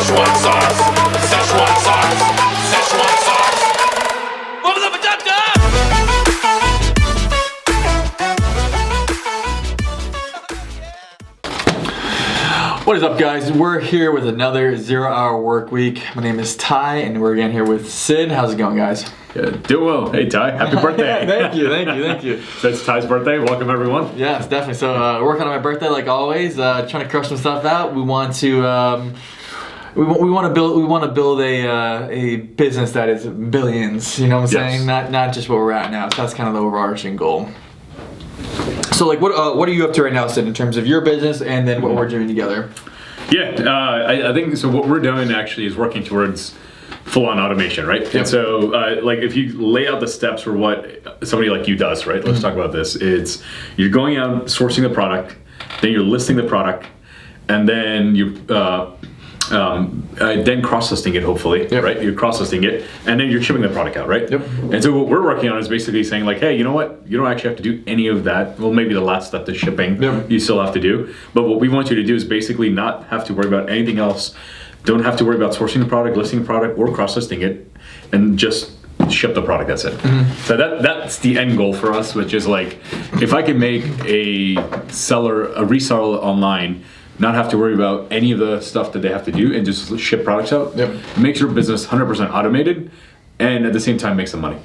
Szechuan sauce. Szechuan sauce. Szechuan sauce. Open up a tap tap. What is up, guys? We're here with another 0 Hour Work Week. My name is Ty, and we're again here with Sid. How's it going, guys? Good. Do well. Hey, Ty. Happy birthday. Thank you. So it's Ty's birthday. Welcome, everyone. Yes, definitely. So working on my birthday like always, trying to crush some stuff out. We want to we want to build a business that is billions. You know what I'm saying? Not just where we're at now. So that's kind of the overarching goal. So like, what are you up to right now, Sid, in terms of your business and then what we're doing together? Yeah, I think so. What we're doing actually is working towards full-on automation, right? Yep. And so, like, if you lay out the steps for what somebody like you does, right? Let's talk about this. It's you're going out sourcing the product, then you're listing the product, and then you then cross-listing it, hopefully, right? You're cross-listing it, and then you're shipping the product out, right? Yep. And so what we're working on is basically saying like, hey, you know what? You don't actually have to do any of that. Well, maybe the last step, the shipping, you still have to do. But what we want you to do is basically not have to worry about anything else. Don't have to worry about sourcing the product, listing the product, or cross-listing it, and just ship the product. That's it. So that's the end goal for us, which is like, if I can make a reseller online not have to worry about any of the stuff that they have to do and just ship products out, it makes your business 100% automated, and at the same time makes some money.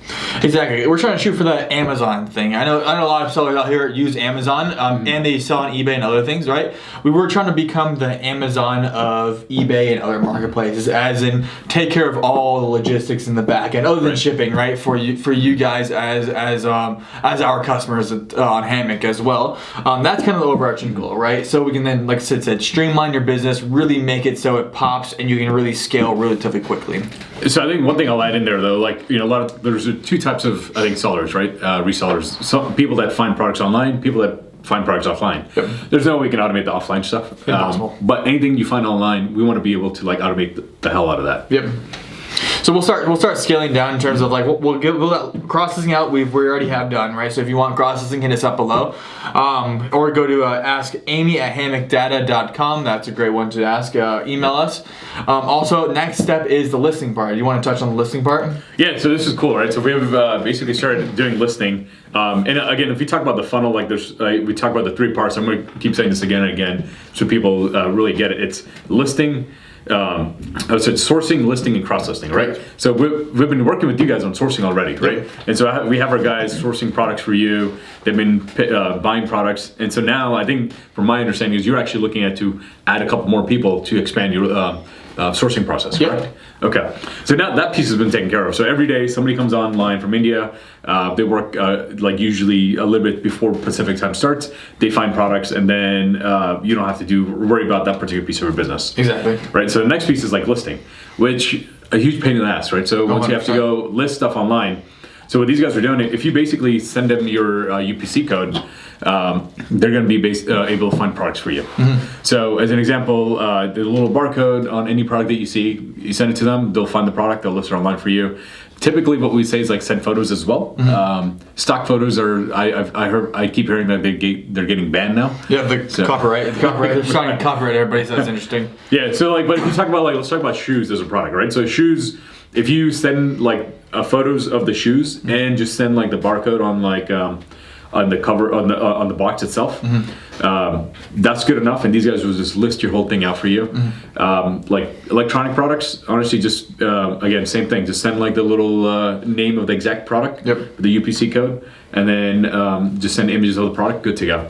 Exactly. We're trying to shoot for the Amazon thing. I know a lot of sellers out here use Amazon, and they sell on eBay and other things, right? We were trying to become the Amazon of eBay and other marketplaces, as in take care of all the logistics in the back end, other than shipping, right? For you guys as our customers on Hammock as well. That's kind of the overarching goal, right? So we can then, like Sid said, streamline your business, really make it so it pops, and you can really scale relatively quickly. So I think one thing I'll add in there, though, like, you know, there's two types of, I think, sellers, right? Resellers. Some people that find products online, people that find products offline. There's no way we can automate the offline stuff. Impossible. But anything you find online, we want to be able to like automate the hell out of that. So we'll start scaling down in terms of like we'll cross-listing out we already have done, right? So if you want cross-listing, hit us up below, or go to ask Amy at hammockdata.com. That's a great one to ask. Email us. Also, next step is the listing part. You want to touch on the listing part? Yeah. So this is cool, right? So we have basically started doing listing. And again, if we talk about the funnel, like we talk about the three parts. I'm going to keep saying this again and again so people really get it. It's listing. So it's sourcing, listing, and cross-listing, right? So we've been working with you guys on sourcing already, right? And so we have our guys sourcing products for you. They've been buying products, and so now I think, from my understanding, is you're actually looking at to add a couple more people to expand your sourcing process, correct? Okay. So now that piece has been taken care of. So every day somebody comes online from India. They work like usually a little bit before Pacific time starts. They find products, and then you don't have to worry about that particular piece of your business. Exactly. Right. So the next piece is like listing, which a huge pain in the ass, right? So once you have to go list stuff online. So what these guys are doing, if you basically send them your UPC code, they're going to be able to find products for you. So as an example, the little barcode on any product that you see, you send it to them, they'll find the product, they'll list it online for you. Typically what we say is like send photos as well. Stock photos are, I keep hearing that they're getting banned now. Yeah, copyright. They're trying to copyright everybody, so that's interesting. Yeah, so like, but if you talk about like, let's talk about shoes as a product, right? So shoes, if you send like photos of the shoes and just send like the barcode on like on the cover on the box itself, that's good enough, and these guys will just list your whole thing out for you. Like electronic products, honestly, just again, same thing, just send like the little name of the exact product, the UPC code, and then just send images of the product, good to go.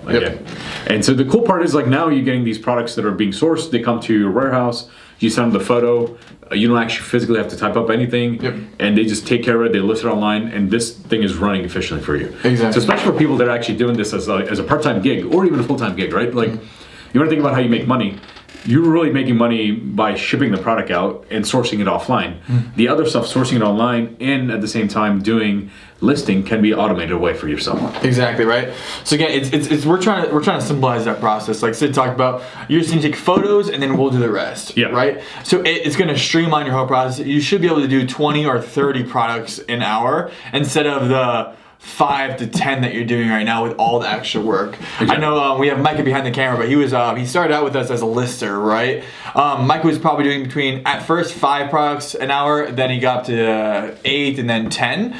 And so the cool part is like now you're getting these products that are being sourced, they come to your warehouse, you send them the photo, you don't actually physically have to type up anything, and they just take care of it, they list it online, and this thing is running efficiently for you. Exactly. So especially for people that are actually doing this as a part-time gig, or even a full-time gig, right? Like, you want to think about how you make money. You're really making money by shipping the product out and sourcing it offline. The other stuff, sourcing it online and at the same time doing listing, can be automated away for yourself. Exactly, right? So again, it's we're trying to symbolize that process. Like Sid talked about, you're just gonna take photos and then we'll do the rest. Right? So it's gonna streamline your whole process. You should be able to do 20 or 30 products an hour instead of the 5 to 10 that you're doing right now with all the extra work. I know we have Micah behind the camera, but he started out with us as a lister, right? Micah was probably doing between, at first, 5 products an hour, then he got up to 8 and then 10.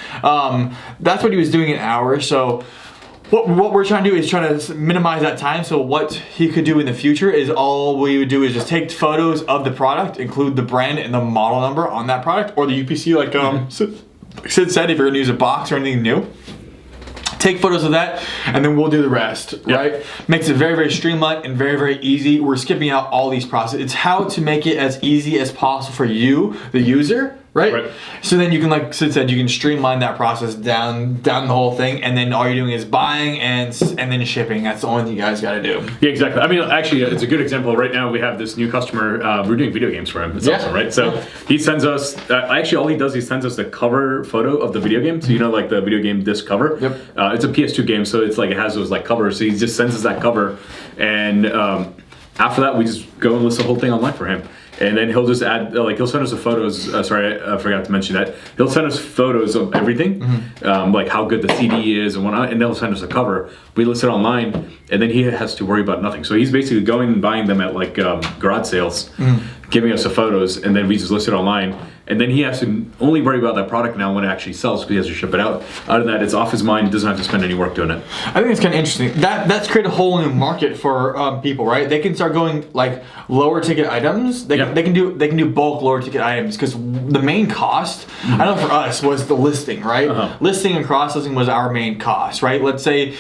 That's what he was doing an hour. So what we're trying to do is trying to minimize that time. So what he could do in the future is all we would do is just take photos of the product, include the brand and the model number on that product, or the UPC, like Sid said, if you're gonna use a box or anything new. Take photos of that, and then we'll do the rest, right? Makes it very, very streamlined and very, very easy. We're skipping out all these processes. It's how to make it as easy as possible for you, the user, right? So then you can, like Sid said, you can streamline that process down the whole thing, and then all you're doing is buying and then shipping. That's the only thing you guys got to do. Yeah, exactly. I mean, actually, it's a good example. Right now, we have this new customer. We're doing video games for him. It's awesome, right? So he sends us. Actually, all he does, he sends us the cover photo of the video game. So like the video game disc cover. It's a PS2 game, so it's like it has those like covers. So he just sends us that cover, and after that, we just go and list the whole thing online for him. And then he'll just add, he'll send us the photos. Sorry, I forgot to mention that. He'll send us photos of everything, like how good the CD is and whatnot, and they'll send us a cover. We list it online, and then he has to worry about nothing. So he's basically going and buying them at like garage sales, giving us the photos, and then we just list it online. And then he has to only worry about that product now when it actually sells, because he has to ship it out. Out of that, it's off his mind. He doesn't have to spend any work doing it. I think it's kind of interesting. That's created a whole new market for people, right? They can start going like lower ticket items. They can do bulk lower ticket items, because the main cost, I know for us, was the listing, right? Listing and cross listing was our main cost, right? Let's say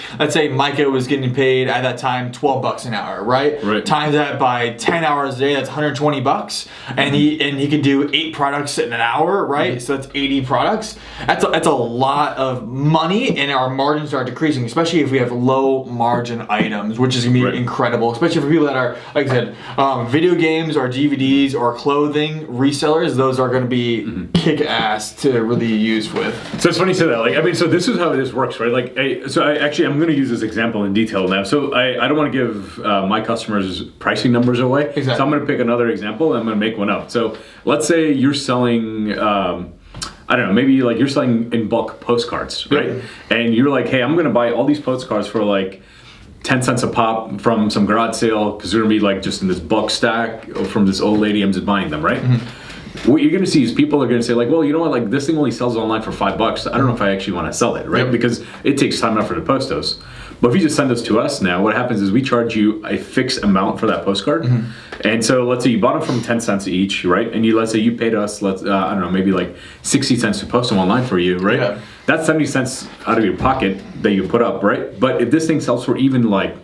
Micah was getting paid at that time $12 an hour, right? Times that by 10 hours a day, that's $120, and he could do 8 products in an hour, right? So that's 80 products. That's a lot of money, and our margins are decreasing, especially if we have low margin items, which is gonna be incredible, especially for people that are, like I said, video games or DVDs or clothing resellers. Those are gonna be kick ass to really use with. So it's funny you say that. Like, I mean, so this is how this works, right? Like, I'm gonna use this example in detail now. So I don't want to give my customers pricing numbers away. Exactly. So I'm gonna pick another example and I'm gonna make one up. So let's say you're selling, I don't know, maybe like you're selling in bulk postcards, right? And you're like, hey, I'm gonna buy all these postcards for like 10 cents a pop from some garage sale, because they're gonna be like just in this bulk stack from this old lady. I'm just buying them, right? What you're gonna see is people are gonna say like, well, you know what, like this thing only sells online for $5. I don't know if I actually want to sell it, right? Because it takes time enough for the post those. But if you just send those to us now, what happens is we charge you a fixed amount for that postcard. And so let's say you bought them from 10 cents each, right? And let's say you paid us, I don't know, maybe like 60 cents to post them online for you, right? That's 70 cents out of your pocket that you put up, right? But if this thing sells for even like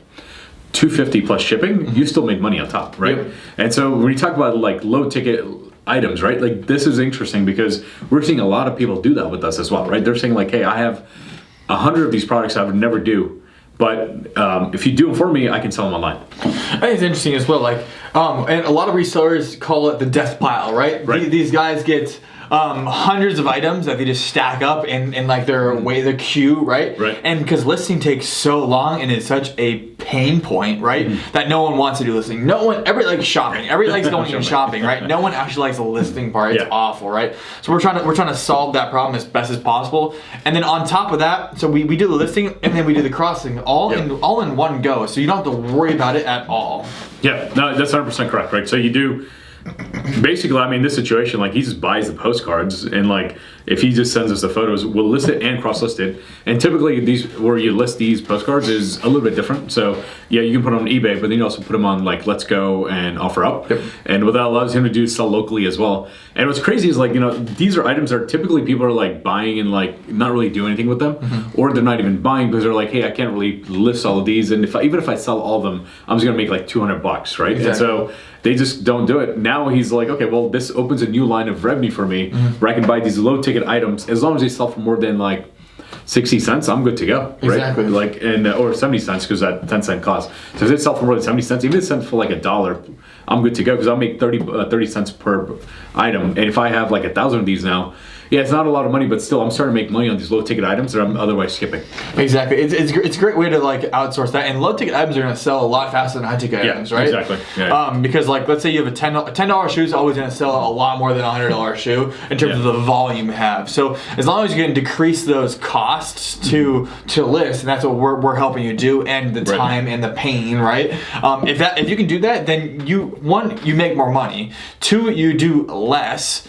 $2.50 plus shipping, you still made money on top, right? And so when you talk about like low ticket items, right? Like this is interesting because we're seeing a lot of people do that with us as well, right? They're saying like, hey, I have 100 of these products I would never do, but if you do them for me, I can sell them online. I think it's interesting as well. Like, and a lot of resellers call it the death pile, right? These guys get hundreds of items that they just stack up in like their way, the queue, right? And because listing takes so long and it's such a pain point, right? That no one wants to do listing. Everybody likes shopping. Everybody likes going and shopping, right? No one actually likes the listing part. It's awful, right? So we're trying to solve that problem as best as possible. And then on top of that, so we do the listing and then we do the crossing all in one go. So you don't have to worry about it at all. Yeah, no, that's 100% correct, right? So you do. Basically, I mean, this situation, like he just buys the postcards, and like if he just sends us the photos, we'll list it and cross-list it. And typically, these where you list these postcards is a little bit different. So yeah, you can put them on eBay, but then you also put them on like Let's Go and OfferUp. And what that allows him to do is sell locally as well. And what's crazy is like, you know, these are items that typically people are like buying and like not really doing anything with them, or they're not even buying because they're like, hey, I can't really list all of these, and even if I sell all of them, I'm just gonna make like $200, right? And so they just don't do it. Now he's like, okay, well, this opens a new line of revenue for me where I can buy these low ticket items. As long as they sell for more than like 60 cents, I'm good to go, right? Exactly. Like, and or 70 cents because that 10 cent cost. So if they sell for more than 70 cents, even if they sell for like $1, I'm good to go because I'll make 30 cents per item. And if I have like 1,000 of these now, Yeah, it's not a lot of money, but still, I'm starting to make money on these low ticket items that I'm otherwise skipping. Exactly. It's a great way to like outsource that. And low ticket items are going to sell a lot faster than high ticket items, right? Exactly. Yeah. Because like let's say you have a $10 shoe is always going to sell a lot more than a $100 shoe in terms of the volume you have. So as long as you can decrease those costs to list, and that's what we're helping you do, and the time and the pain, right? If you can do that, then you make more money. 2, you do less.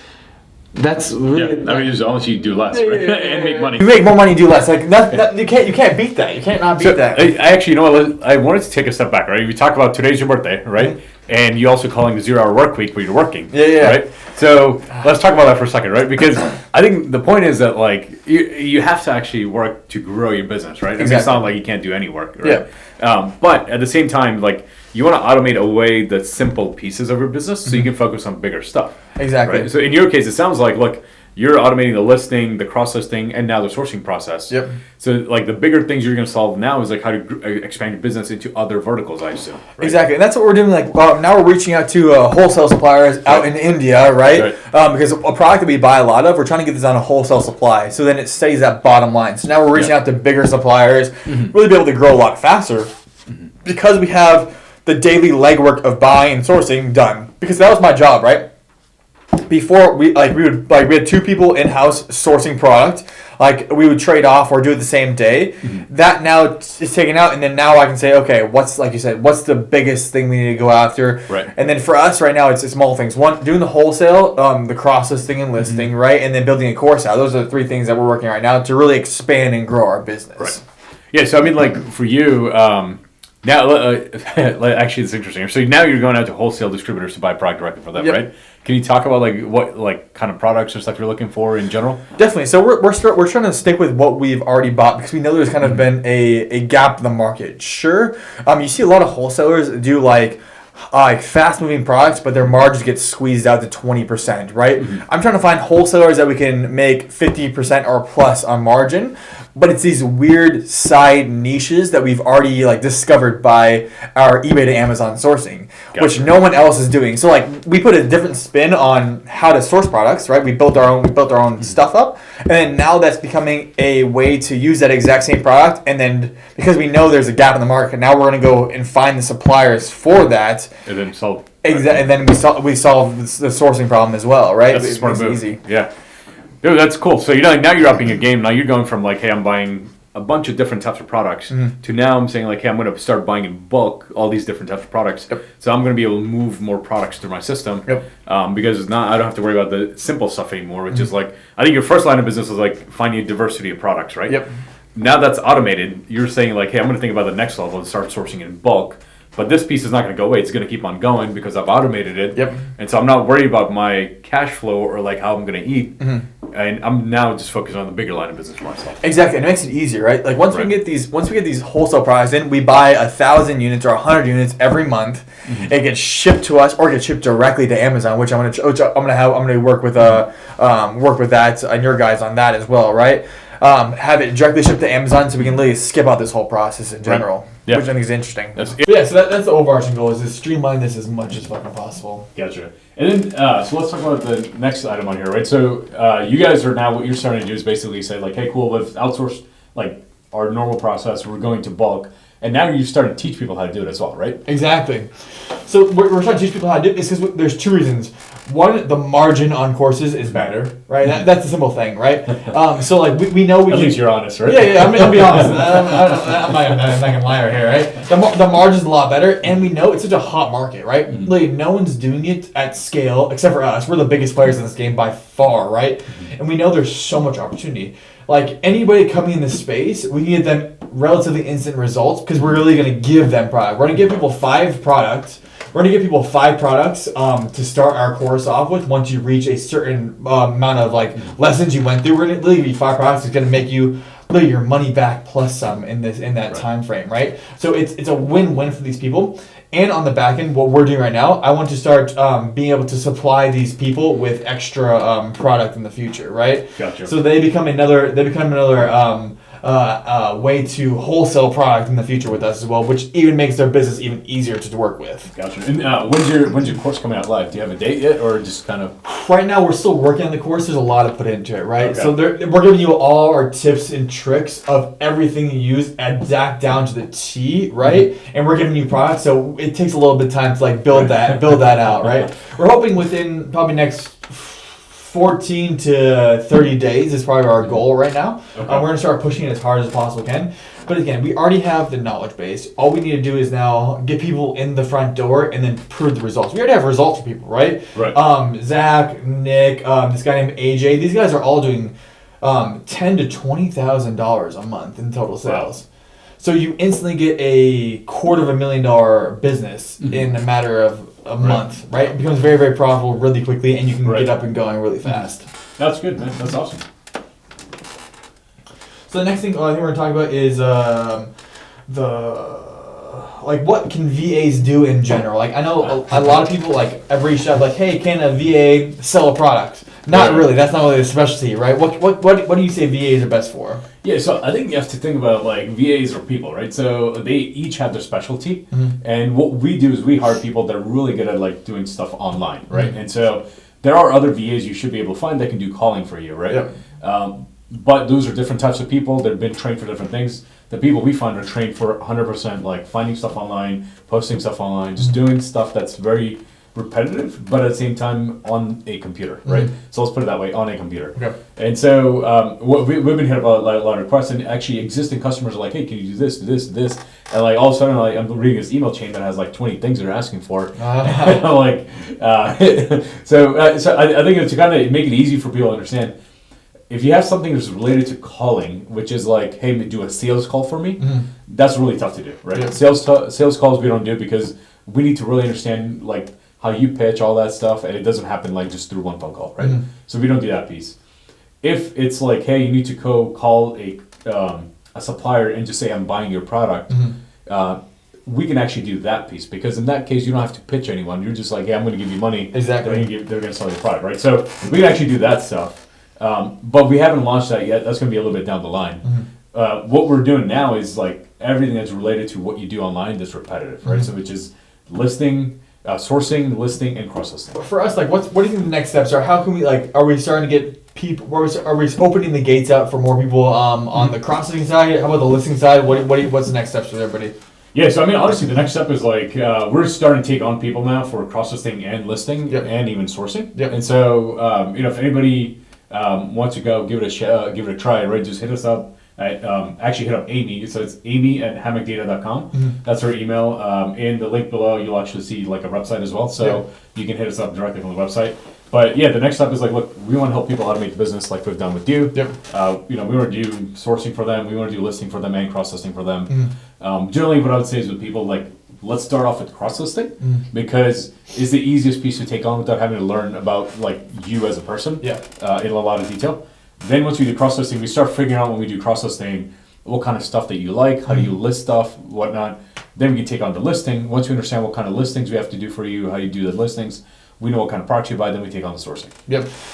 That's really. I mean, as long as you do less, right? And make money. You make more money, do less. Like you can't beat that. You can't not beat that. I actually, you know what? I wanted to take a step back, right? We talked about today's your birthday, right? Mm-hmm. And you also calling the 0 hour work week where you're working. Yeah. Right. So let's talk about that for a second, right? Because I think the point is that like you have to actually work to grow your business, right? Exactly. I mean, it's not like you can't do any work, right? Yeah. But at the same time, like you want to automate away the simple pieces of your business so you can focus on bigger stuff. Exactly. Right? So in your case, it sounds like, look, you're automating the listing, the cross-listing, and now the sourcing process. Yep. So like the bigger things you're going to solve now is like how to expand your business into other verticals, I assume. Right? Exactly, and that's what we're doing. Like now we're reaching out to wholesale suppliers out in India, right? Because a product that we buy a lot of, we're trying to get this on a wholesale supply, so then it stays at bottom line. So now we're reaching out to bigger suppliers, really be able to grow a lot faster, because we have the daily legwork of buying and sourcing done. Because that was my job, right? Before we had 2 people in house sourcing product, like we would trade off or do it the same day. That now is taken out, and then now I can say, okay, what's like you said, what's the biggest thing we need to go after? Right. And then for us right now, it's small things. One, doing the wholesale, the cross listing and listing, right, and then building a course out. Those are the 3 things that we're working right now to really expand and grow our business. Right. Yeah. So I mean, like for you. Now, actually, it's interesting. So now you're going out to wholesale distributors to buy product directly from them, right? Can you talk about like what like kind of products or stuff you're looking for in general? Definitely. So we're trying to stick with what we've already bought because we know there's kind of been a gap in the market. Sure, you see a lot of wholesalers do like fast moving products, but their margins get squeezed out to 20%, right? I'm trying to find wholesalers that we can make 50% or plus on margin, but it's these weird side niches that we've already like discovered by our eBay to Amazon sourcing, which no one else is doing. So like we put a different spin on how to source products, right? We built our own stuff up, and then now that's becoming a way to use that exact same product. And then because we know there's a gap in the market, now we're going to go and find the suppliers for that. And then solve. Exactly, and then we solve the sourcing problem as well, right? That's a smart move. Easy. Yeah. Dude, that's cool. So now you're upping your game. Now you're going from like, hey, I'm buying a bunch of different types of products to now I'm saying like, hey, I'm going to start buying in bulk all these different types of products. So I'm going to be able to move more products through my system because it's not I don't have to worry about the simple stuff anymore, which is like I think your first line of business was like finding a diversity of products, right? Now that's automated. You're saying like, hey, I'm going to think about the next level and start sourcing in bulk. But this piece is not going to go away. It's going to keep on going because I've automated it. And so I'm not worried about my cash flow or like how I'm going to eat. And I'm now just focused on the bigger line of business for myself. Exactly. And it makes it easier, right? Like once we get these wholesale products in, we buy 1,000 units or 100 units every month. It gets shipped to us or gets shipped directly to Amazon, which I'm going to work with that and your guys on that as well, right? Have it directly shipped to Amazon so we can really skip out this whole process in general, which I think is interesting. So that's the overarching goal, is to streamline this as much as fucking possible. Gotcha. And then, so let's talk about the next item on here, right? So you guys are now, what you're starting to do is basically say like, hey, cool, we've outsourced like our normal process, we're going to bulk. And now you're starting to teach people how to do it as well, right? Exactly. So we're trying to teach people how to do it because there's 2 reasons. One, the margin on courses is better, right? That's a simple thing, right? So like we know we At least you're honest, right? Yeah, I'll be honest. I'm not gonna lie here, right? The margin's a lot better, and we know it's such a hot market, right? Like no one's doing it at scale except for us. We're the biggest players in this game by far, right? And we know there's so much opportunity. Like anybody coming in this space, we can get them relatively instant results because we're really going to give them product. We're going to give people 5 products. We're going to give people 5 products to start our course off with. Once you reach a certain amount of like lessons you went through, we're going to give you 5 products. It's going to make you your money back plus some in that time frame, right? So it's a win-win for these people. And on the back end, what we're doing right now, I want to start being able to supply these people with extra product in the future, right? Gotcha. So they become another way to wholesale product in the future with us as well, which even makes their business even easier to work with. Gotcha. And when's your course coming out live? Do you have a date yet, or just kind of? Right now, we're still working on the course. There's a lot to put into it, right? Okay. So we're giving you all our tips and tricks of everything you use, exact down to the T, right? And we're giving you products, so it takes a little bit of time to like build that out, right? We're hoping within probably next 14 to 30 days is probably our goal right now. Okay. We're gonna start pushing it as hard as possible can. But again, we already have the knowledge base. All we need to do is now get people in the front door and then prove the results. We already have results for people, right? Right. Zach, Nick, this guy named AJ. These guys are all doing $10,000 to $20,000 a month in total sales. Wow. So you instantly get a $250,000 business in a matter of a month, right? It becomes very, very profitable really quickly, and you can get up and going really fast. That's good, man. That's awesome. So the next thing I think we're going to talk about is what can VAs do in general? Like I know a lot of people like every shop like, hey, can a VA sell a product? Not really. That's not really a specialty, right? What do you say VAs are best for? Yeah, so I think you have to think about like VAs are people, right? So they each have their specialty, and what we do is we hire people that are really good at like doing stuff online, right? And so there are other VAs you should be able to find that can do calling for you, right? Yep. But those are different types of people. They've been trained for different things. The people we find are trained for 100% like finding stuff online, posting stuff online, just doing stuff that's very repetitive, but at the same time on a computer, right? So let's put it that way, on a computer. Okay. And so we've been hitting about like, a lot of requests, and actually existing customers are like, hey, can you do this, and like all of a sudden, like I'm reading this email chain that has like 20 things they're asking for. And I'm like, so I think to kind of make it easy for people to understand, if you have something that's related to calling, which is like, hey, do a sales call for me, that's really tough to do, right? Yeah. Sales calls we don't do because we need to really understand like how you pitch, all that stuff, and it doesn't happen like just through one phone call, right? So we don't do that piece. If it's like, hey, you need to call a supplier and just say, I'm buying your product, we can actually do that piece, because in that case, you don't have to pitch anyone. You're just like, hey, I'm going to give you money. Exactly. They're going to sell your product, right? So we can actually do that stuff. But we haven't launched that yet. That's going to be a little bit down the line. What we're doing now is like everything that's related to what you do online that's repetitive, right? So which is listing, sourcing, listing, and cross-listing. For us, like, what do you think the next steps are? How can we, like, are we starting to get people, are we opening the gates out for more people on the cross-listing side? How about the listing side? What's the next steps for everybody? Yeah, so I mean, honestly, the next step is like, we're starting to take on people now for cross-listing and listing and even sourcing. And so, if anybody wants to go give it a try, right, just hit us up. Actually hit up Amy, so it's amy@hammockdata.com. That's her email. In the link below, you'll actually see like a website as well, so you can hit us up directly from the website. But yeah, the next step is like, look, we want to help people automate the business like we've done with you. We want to do sourcing for them, we want to do listing for them and cross-listing for them. Generally, what I would say is with people, like, let's start off with cross-listing, because it's the easiest piece to take on without having to learn about like you as a person in a lot of detail. Then once we do cross-listing, we start figuring out when we do cross-listing what kind of stuff that you like, how do you list stuff, whatnot. Then we can take on the listing. Once we understand what kind of listings we have to do for you, how you do the listings, we know what kind of products you buy, then we take on the sourcing.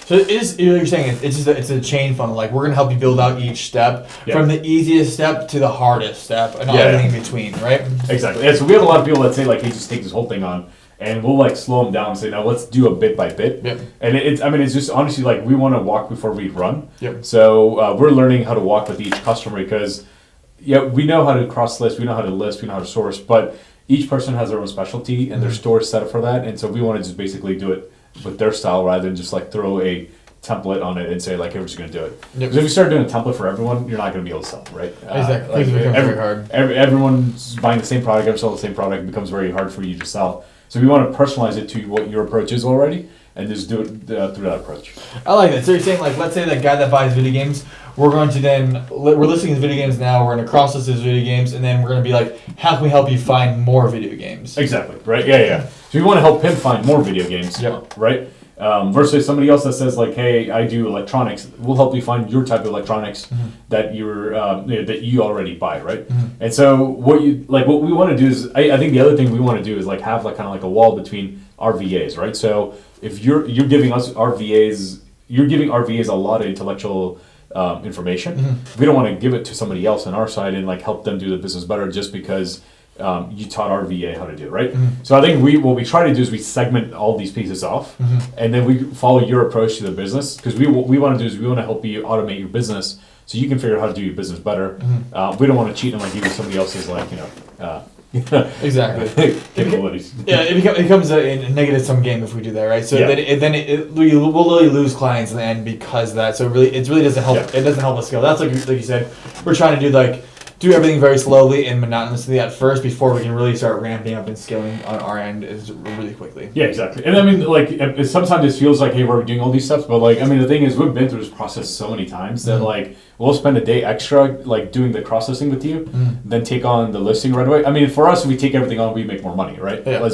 So you're saying it's a chain funnel. Like, we're going to help you build out each step from the easiest step to the hardest step and everything in between, right? Exactly. Yeah, so we have a lot of people that say like, hey, just take this whole thing on. And we'll like slow them down and say, now let's do a bit by bit. And it's just honestly like we want to walk before we run. So we're learning how to walk with each customer, because we know how to cross list, we know how to list, we know how to source, but each person has their own specialty and their store is set up for that. And so we want to just basically do it with their style rather than just like throw a template on it and say like, hey, we're just going to do it. Because if you start doing a template for everyone, you're not going to be able to sell, right? Exactly. Like, it becomes very hard. Everyone's buying the same product, everyone's selling the same product, it becomes very hard for you to sell. So we want to personalize it to what your approach is already, and just do it through that approach. I like that. So you're saying, like, let's say that guy that buys video games, we're listing his video games now, we're going to cross-list his video games, and then we're going to be like, how can we help you find more video games? Exactly, right? Yeah. So we want to help him find more video games, right? Versus somebody else that says like, hey, I do electronics, we'll help you find your type of electronics that you already buy, right? And so what we want to do is, I think the other thing we want to do is like have like kind of like a wall between our VAs, right? So if you're giving us our VAs, you're giving our VAs a lot of intellectual information. We don't want to give it to somebody else on our side and like help them do the business better just because you taught our VA how to do it, right? So I think what we try to do is we segment all these pieces off, and then we follow your approach to the business, because what we want to do is we want to help you automate your business so you can figure out how to do your business better. We don't want to cheat and like give you somebody else's Exactly. capabilities. Yeah, it becomes a negative sum game if we do that, right? So Yeah. then we will really lose clients in the end because of that. So it really doesn't help. Yeah. It doesn't help us scale. That's like you said. We're trying to do everything very slowly and monotonously at first before we can really start ramping up and scaling on our end is really quickly. Yeah, exactly. And I mean, like, sometimes it feels like, hey, we're doing all these steps, but like, I mean, the thing is, we've been through this process so many times that like, we'll spend a day extra like doing the cross listing with you, then take on the listing right away. I mean, for us, if we take everything on, we make more money, right? Yeah.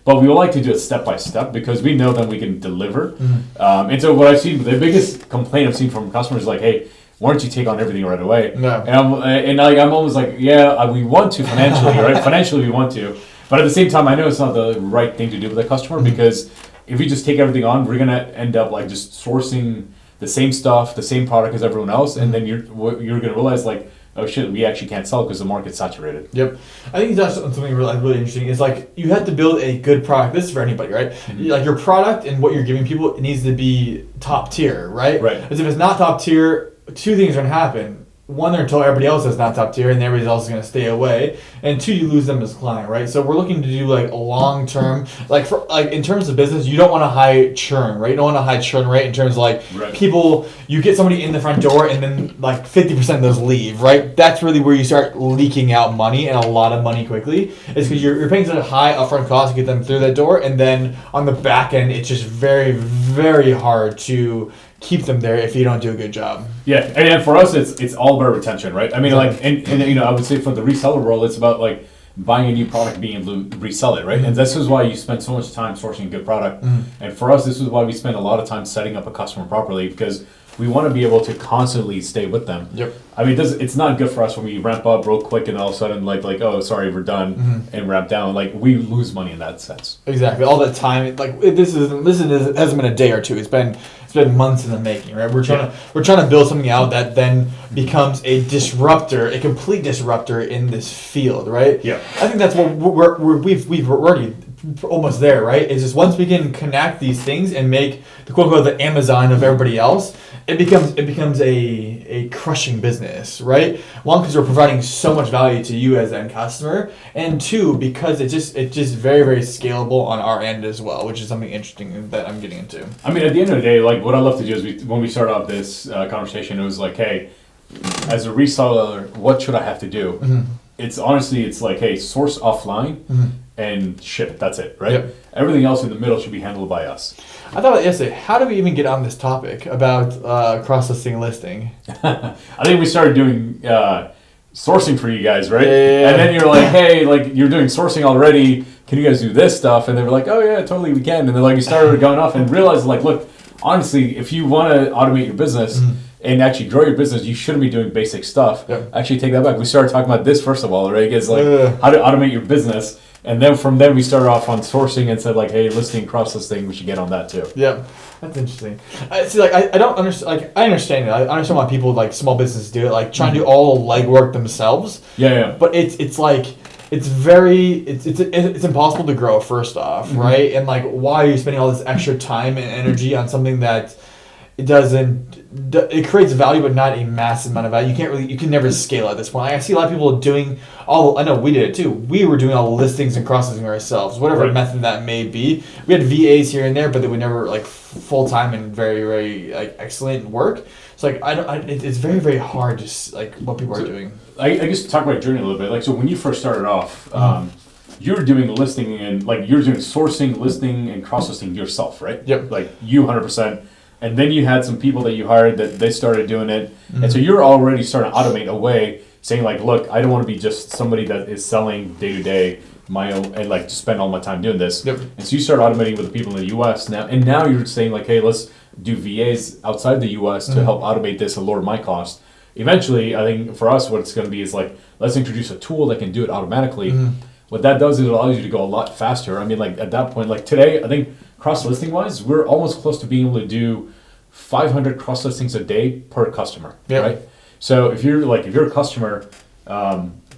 But we would like to do it step by step because we know that we can deliver. And so what I've seen, the biggest complaint I've seen from customers is like, hey, why don't you take on everything right away? No. And I'm always like, yeah, we want to financially, right? Financially, we want to. But at the same time, I know it's not the right thing to do with the customer because if we just take everything on, we're going to end up like just sourcing the same stuff, the same product as everyone else. And then you're going to realize like, oh shit, we actually can't sell because the market's saturated. Yep. I think that's something really interesting. Is like you have to build a good product. This is for anybody, right? Like your product and what you're giving people, it needs to be top tier, right? Right. Because if it's not top tier, two things are going to happen. One, they're going to tell everybody else that's not top tier, and everybody else is going to stay away. And two, you lose them as a client, right? So we're looking to do like a long term, like in terms of business, you don't want a high churn, right? You don't want a high churn rate in terms of like people. You get somebody in the front door, and then like 50% of those leave, right? That's really where you start leaking out money and a lot of money quickly. Is because you're paying such a high upfront cost to get them through that door, and then on the back end, it's just very, very hard to keep them there if you don't do a good job. Yeah, and for us, it's all about retention, right? I mean, like, and you know, I would say for the reseller role, it's about like buying a new product, being able to resell it, right? And this is why you spend so much time sourcing a good product. And for us, this is why we spend a lot of time setting up a customer properly because we want to be able to constantly stay with them. Yep. I mean, it's not good for us when we ramp up real quick and all of a sudden like oh sorry we're done and ramp down. Like we lose money in that sense. Exactly. All that time, like this hasn't been a day or two. It's been months in the making, right? We're trying to build something out that then becomes a disruptor, a complete disruptor in this field, right? Yeah. I think that's what we're already almost there, right? It's just once we can connect these things and make the quote unquote the Amazon of everybody else, it becomes a crushing business, right? One, because we're providing so much value to you as an customer, and two, because it's just very, very scalable on our end as well, which is something interesting that I'm getting into. I mean, at the end of the day, like what I love to do is when we start off this conversation, it was like, hey, as a reseller, what should I have to do? It's honestly, it's like, hey, source offline and ship. That's it, right? Yep. Everything else in the middle should be handled by us. I thought yesterday, how do we even get on this topic about cross-listing listing? I think we started doing sourcing for you guys, right? Yeah. And then you're like, hey, like you're doing sourcing already. Can you guys do this stuff? And they were like, oh yeah, totally, we can. And then like you started going off and realized like, look, honestly, if you want to automate your business and actually grow your business, you shouldn't be doing basic stuff. Yep. Actually, take that back. We started talking about this first of all, right? It's like how to automate your business. And then from there, we started off on sourcing and said like, hey, listing, cross-listing, we should get on that too. Yeah, that's interesting. See, like I don't understand. Like I understand it. I understand why people like small businesses do it. Like trying to do all the legwork themselves. Yeah. But it's impossible to grow first off, right? And like, why are you spending all this extra time and energy on something that it creates value, but not a massive amount of value. You can never scale at this point. I see a lot of people doing I know we did it too. We were doing all the listings and cross-listing ourselves, whatever method that may be. We had VAs here and there, but they were never like full-time and very, very like excellent work. So like, it's very, very hard to like what people are doing. I guess talk about your journey a little bit. Like, so when you first started off, you were doing listing and like you were doing sourcing, listing, and cross-listing yourself, right? Yep. Like you 100%. And then you had some people that you hired that they started doing it. And so you're already starting to automate away, saying like, look, I don't want to be just somebody that is selling day to day my own and like spend all my time doing this. Yep. And so you start automating with the people in the US now. And now you're saying like, hey, let's do VAs outside the US to help automate this and lower my cost. Eventually, I think for us, what it's going to be is like, let's introduce a tool that can do it automatically. What that does is it allows you to go a lot faster. I mean, like at that point, like today, I think cross-listing wise, we're almost close to being able to do 500 cross-listings a day per customer, right? So if you're a customer,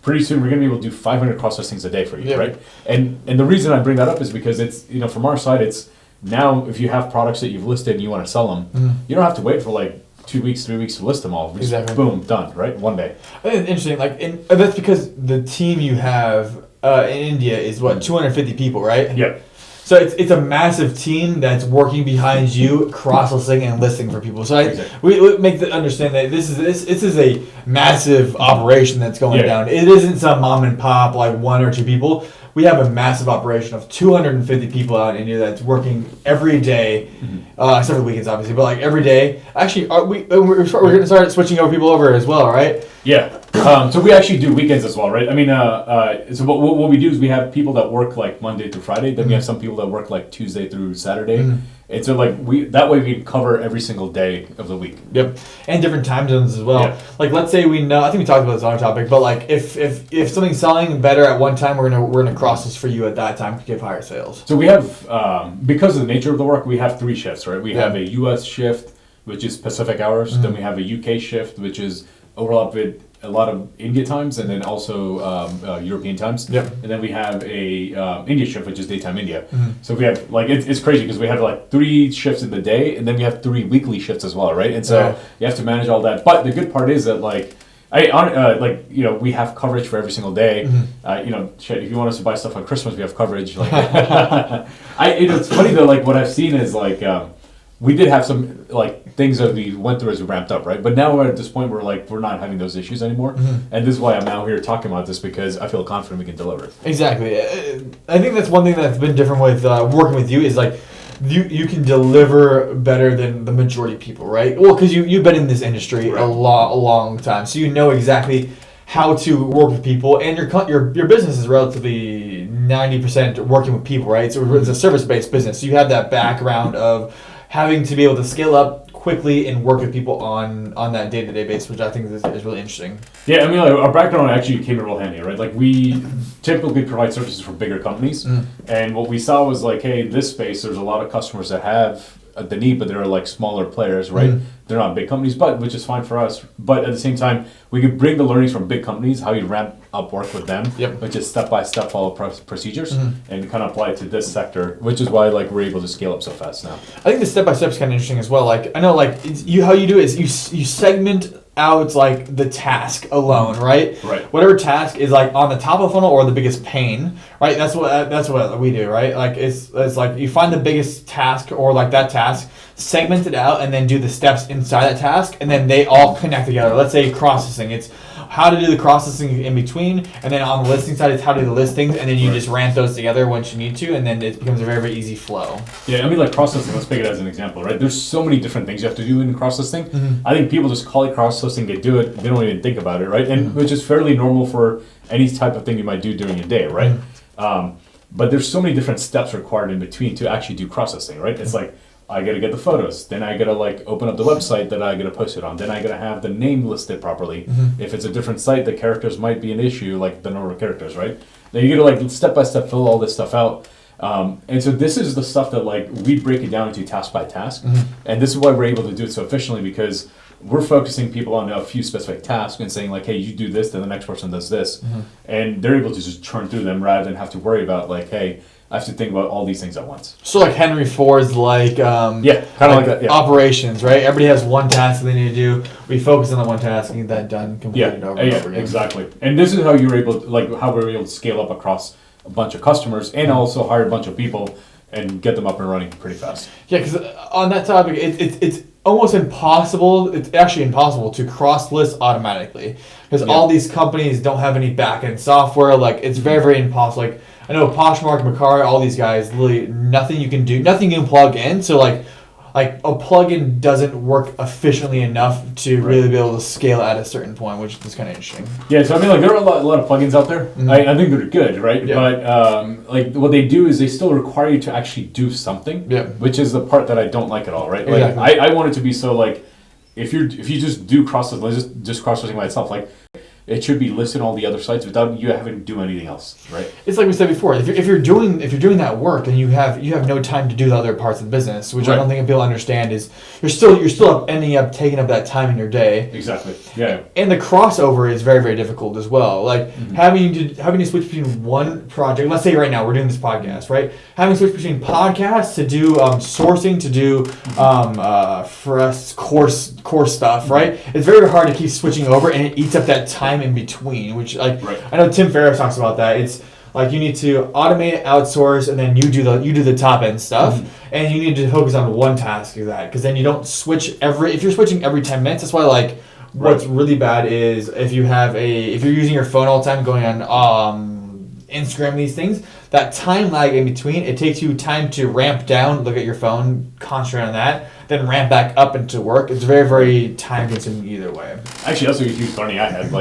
pretty soon we're going to be able to do 500 cross listings a day for you, Yep. right? And the reason I bring that up is because it's, from our side, it's now if you have products that you've listed and you want to sell them, you don't have to wait for like 2 weeks, 3 weeks to list them all. Just Exactly. boom, done, right? One day. I think it's interesting. Like, that's because the team you have in India is what 250 people, right? Yeah. So it's a massive team that's working behind you, cross-listing and listing for people. So Exactly. we make the understand that this is a massive operation that's going Yeah. down. It isn't some mom and pop like 1 or 2 people. We have a massive operation of 250 people out in India that's working every day, except for the weekends, obviously, but like every day. Actually, we're going to start switching over people over as well, right? Yeah. So we actually do weekends as well, right? I mean, so what we do is we have people that work like Monday through Friday. Then we have some people that work like Tuesday through Saturday. And so like that way we can cover every single day of the week. Yep, and different time zones as well. Yeah. Like, let's say we know. I think we talked about this on our topic, but like if something's selling better at one time, we're gonna cross this for you at that time to give higher sales. So we have, because of the nature of the work, we have 3 shifts, right? We have a U.S. shift, which is Pacific hours. Then we have a U.K. shift, which is overlap with a lot of India times, and then also European times. Yep. And then we have a India shift, which is daytime India. So we have like it's crazy because we have like 3 shifts in the day, and then we have 3 weekly shifts as well, right? And so Yeah. you have to manage all that. But the good part is that like. We have coverage for every single day. If you want us to buy stuff on Christmas, we have coverage. Like, it's funny though. Like what I've seen is like we did have some like things that we went through as we ramped up, right? But now we're at this point where like we're not having those issues anymore, and this is why I'm now here talking about this because I feel confident we can deliver. Exactly. I think that's one thing that's been different with working with you is like you can deliver better than the majority of people, right? Well, because you've been in this industry a long time, so you know exactly how to work with people, and your business is relatively 90% working with people, right? So it's a service-based business. So you have that background of having to be able to scale up quickly and work with people on that day-to-day basis, which I think is really interesting. Yeah, I mean, like, our background actually came in real handy, right? Like, we typically provide services for bigger companies, and what we saw was like, hey, this space, there's a lot of customers that have the need, but they're like smaller players, right? They're not big companies, but which is fine for us. But at the same time, we could bring the learnings from big companies, how you ramp up work with them, which is step-by-step follow procedures, and kind of apply it to this sector, which is why like we're able to scale up so fast now. I think the step-by-step is kind of interesting as well. Like, I know like how you do it is you segment out like the task alone, right? Right. Whatever task is like on the top of the funnel or the biggest pain, right? That's what we do, right? Like it's like you find the biggest task or like that task, segment it out, and then do the steps inside that task, and then they all connect together. Let's say cross-listing. It's how to do the cross-listing in between, and then on the listing side, it's how to do the listings, and then you just ramp those together once you need to, and then it becomes a very, very easy flow. Yeah, I mean, like cross-listing, let's take it as an example, right? There's so many different things you have to do in cross-listing. I think people just call it cross-listing, they do it, they don't even think about it, right? And which is fairly normal for any type of thing you might do during a day, right? But there's so many different steps required in between to actually do cross-listing, right? It's like, I gotta get the photos, then I gotta like open up the website that I gotta post it on, then I gotta have the name listed properly. If it's a different site, the characters might be an issue, like the number of characters, right? Then you gotta like step by step fill all this stuff out. And so this is the stuff that like we break it down into task by task, and this is why we're able to do it so efficiently because we're focusing people on a few specific tasks and saying like, hey, you do this, then the next person does this, and they're able to just churn through them rather than have to worry about like, hey, I have to think about all these things at once. So like Henry Ford's like kind of like that. Yeah. Operations, right? Everybody has one task they need to do. We focus on the one task and get that done, completed over and over again. Exactly. And this is how you're able to, like how we're able to scale up across a bunch of customers and also hire a bunch of people and get them up and running pretty fast. Yeah, because on that topic, it's almost impossible. It's actually impossible to cross list automatically because all these companies don't have any back end software. Like it's very, very impossible. Like I know Poshmark, Macari, all these guys, literally nothing you can do, nothing you can plug in. So like a plugin doesn't work efficiently enough to really be able to scale at a certain point, which is kind of interesting. Yeah, so I mean, like there are a lot of plugins out there. I think they're good, right? Yeah. But like what they do is they still require you to actually do something, which is the part that I don't like at all, right? Like I want it to be so like if you just do cross-listing, just cross-listing by itself, like it should be listed on all the other sites without you having to do anything else, right? It's like we said before. If you're doing that work, then you have no time to do the other parts of the business, which I don't think people understand. Is you're still ending up taking up that time in your day. Exactly. Yeah. And the crossover is very, very difficult as well. Like having to switch between one project. Let's say right now we're doing this podcast, right? Having to switch between podcasts to do sourcing, to do for us course stuff, right? It's very hard to keep switching over, and it eats up that time in between. Which I know Tim Ferriss talks about that. It's like you need to automate, outsource, and then you do the top end stuff, and you need to focus on one task of that, because then you don't switch if you're switching every 10 minutes. That's why what's really bad is if you're using your phone all the time going on Instagram, these things, that time lag in between, it takes you time to ramp down, look at your phone, concentrate on that, then ramp back up into work. It's very, very time consuming either way. Actually, that's a huge learning I had,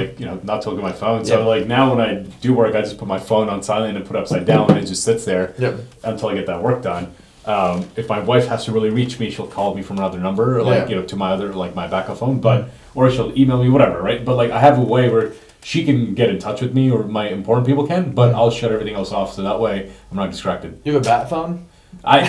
not to look at my phone. So now when I do work, I just put my phone on silent and put it upside down, and it just sits there until I get that work done. If my wife has to really reach me, she'll call me from another number, to my other, my backup phone, or she'll email me, whatever, right? But I have a way where she can get in touch with me, or my important people can, but I'll shut everything else off, so that way I'm not distracted. You have a bat phone? I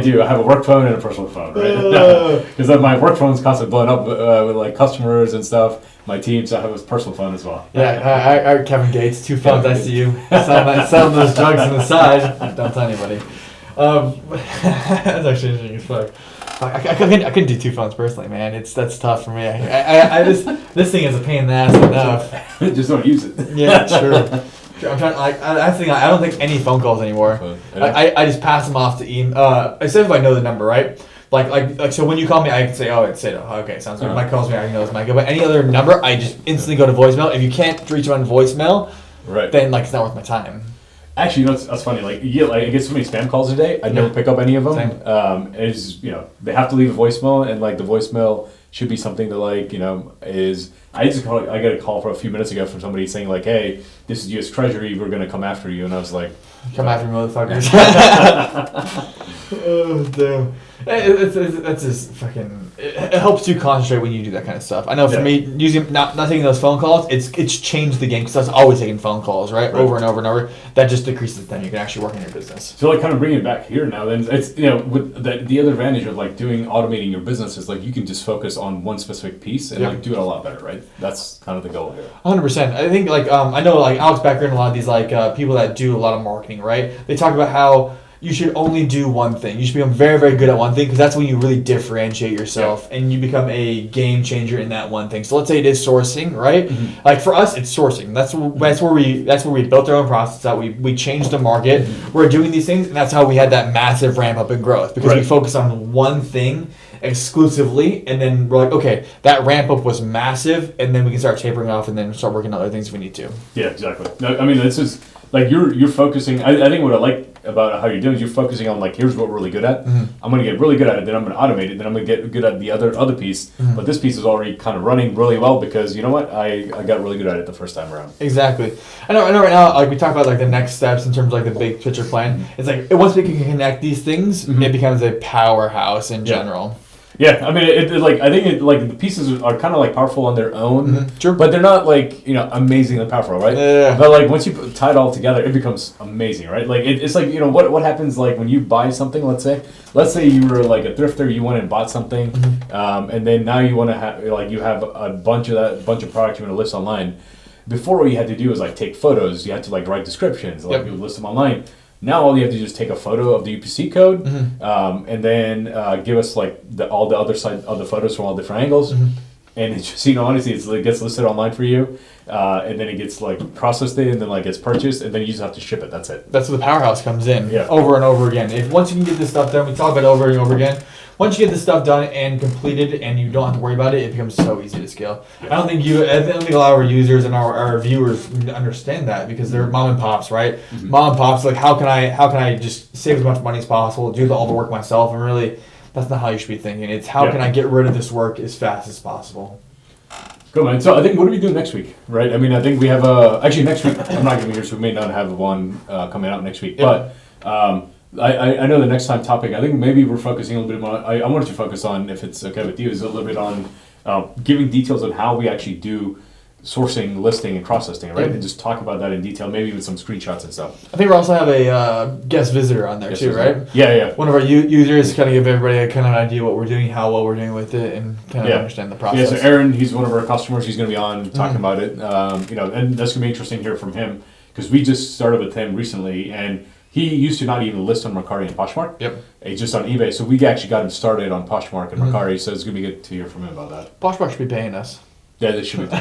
do. I have a work phone and a personal phone, right? Because my work phone's constantly blowing up with customers and stuff. My team, so I have a personal phone as well. Yeah, I Kevin Gates, 2 phones. I see you selling those drugs on the side. Don't tell anybody. That's actually interesting as fuck. I couldn't do 2 phones personally, man. That's tough for me. This thing is a pain in the ass enough. Just don't use it. Yeah, true. I'm trying. I don't think any phone calls anymore. I just pass them off to email. Except if I know the number, right? Like so when you call me, I can say, oh, it's Sato. Okay, sounds good. Mike calls me, I know it's Mike. But any other number, I just instantly go to voicemail. If you can't reach them on voicemail, then it's not worth my time. Actually, that's funny. I get so many spam calls a day. I never pick up any of them. They have to leave a voicemail, and the voicemail should be something that is. I got a call for a few minutes ago from somebody saying hey, this is U.S. Treasury. We're gonna come after you, and I was like, come after me, motherfuckers. Oh damn. It's just fucking. It helps you concentrate when you do that kind of stuff. I know for me, using not taking those phone calls, it's changed the game, because I was always taking phone calls, right, over and over and over. That just decreases the time you can actually work in your business. So kind of bringing it back here now, then it's with the other advantage of automating your business is you can just focus on one specific piece and do it a lot better, right? That's kind of the goal here. 100%. I think I know Alex Becker and a lot of these people that do a lot of marketing, right? They talk about how you should only do one thing. You should become very, very good at one thing, because that's when you really differentiate yourself and you become a game changer in that one thing. So let's say it is sourcing, right? Mm-hmm. For us, it's sourcing. That's where we built our own process out. We changed the market. Mm-hmm. We're doing these things, and that's how we had that massive ramp up in growth, because we focus on one thing exclusively, and then we're like, okay, that ramp up was massive, and then we can start tapering off and then start working on other things if we need to. Yeah, exactly. No, I mean, this is you're focusing. I think what I like about how you're doing is you're focusing on here's what we're really good at. Mm-hmm. I'm going to get really good at it, then I'm going to automate it, then I'm going to get good at the other piece. Mm-hmm. But this piece is already kind of running really well, because you know what, I got really good at it the first time around. Exactly. I know right now, we talk about the next steps in terms of the big picture plan. It's once we can connect these things, it becomes a powerhouse in general. Yeah, I mean, I think the pieces are kind of powerful on their own, sure, but they're not amazingly powerful, right? Yeah. But once you tie it all together, it becomes amazing, right? It's what happens when you buy something. Let's say you were a thrifter, you went and bought something, and then now you want to have you have a bunch of products you want to list online. Before, what you had to do was take photos. You had to write descriptions, you would list them online. Now all you have to do is take a photo of the UPC code, and then give us all the other side of the photos from all different angles, and it's just honestly it gets listed online for you, and then it gets cross-listed, and then gets purchased, and then you just have to ship it. That's it. That's where the Powerhouse comes in, over and over again. Once you can get this stuff done, we talk about it over and over again. Once you get this stuff done and completed, and you don't have to worry about it, it becomes so easy to scale. I don't think a lot of our users and our viewers understand that, because they're mom and pops, right? Mm-hmm. Mom and pops, how can I just save as much money as possible, do all the work myself, and really, that's not how you should be thinking. It's how can I get rid of this work as fast as possible. Cool, man. So I think, what are we doing next week, right? I mean, I think we have actually next week, I'm not going to be here, so we may not have one coming out next week, but I know the next time topic, I think maybe we're focusing a little bit more, I wanted to focus on, if it's okay with you, is a little bit on giving details on how we actually do sourcing, listing, and cross-listing, right? Yep. And just talk about that in detail, maybe with some screenshots and stuff. I think we also have a guest visitor on there Yes, too, is right? it? Yeah. One of our users, kind of give everybody a kind of idea what we're doing, how well we're doing with it, and kind of understand the Yeah, process. so Aaron, he's one of our customers. He's going to be on talking about it. And that's going to be interesting to hear from him because we just started with him recently, and he used to not even list on Mercari and Poshmark. Yep. He's just on eBay. So we actually got him started on Poshmark and Mercari. So it's going to be good to hear from him about that. Poshmark should be paying us. Yeah, they should be.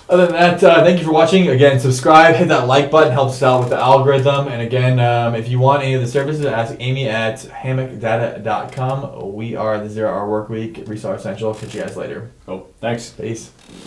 Other than that, thank you for watching. Again, subscribe, hit that like button, helps us out with the algorithm. And again, if you want any of the services, ask Amy at hammockdata.com. We are the 0 Hour Work Week, Reseller Essential. Catch you guys later. Cool. Thanks. Peace.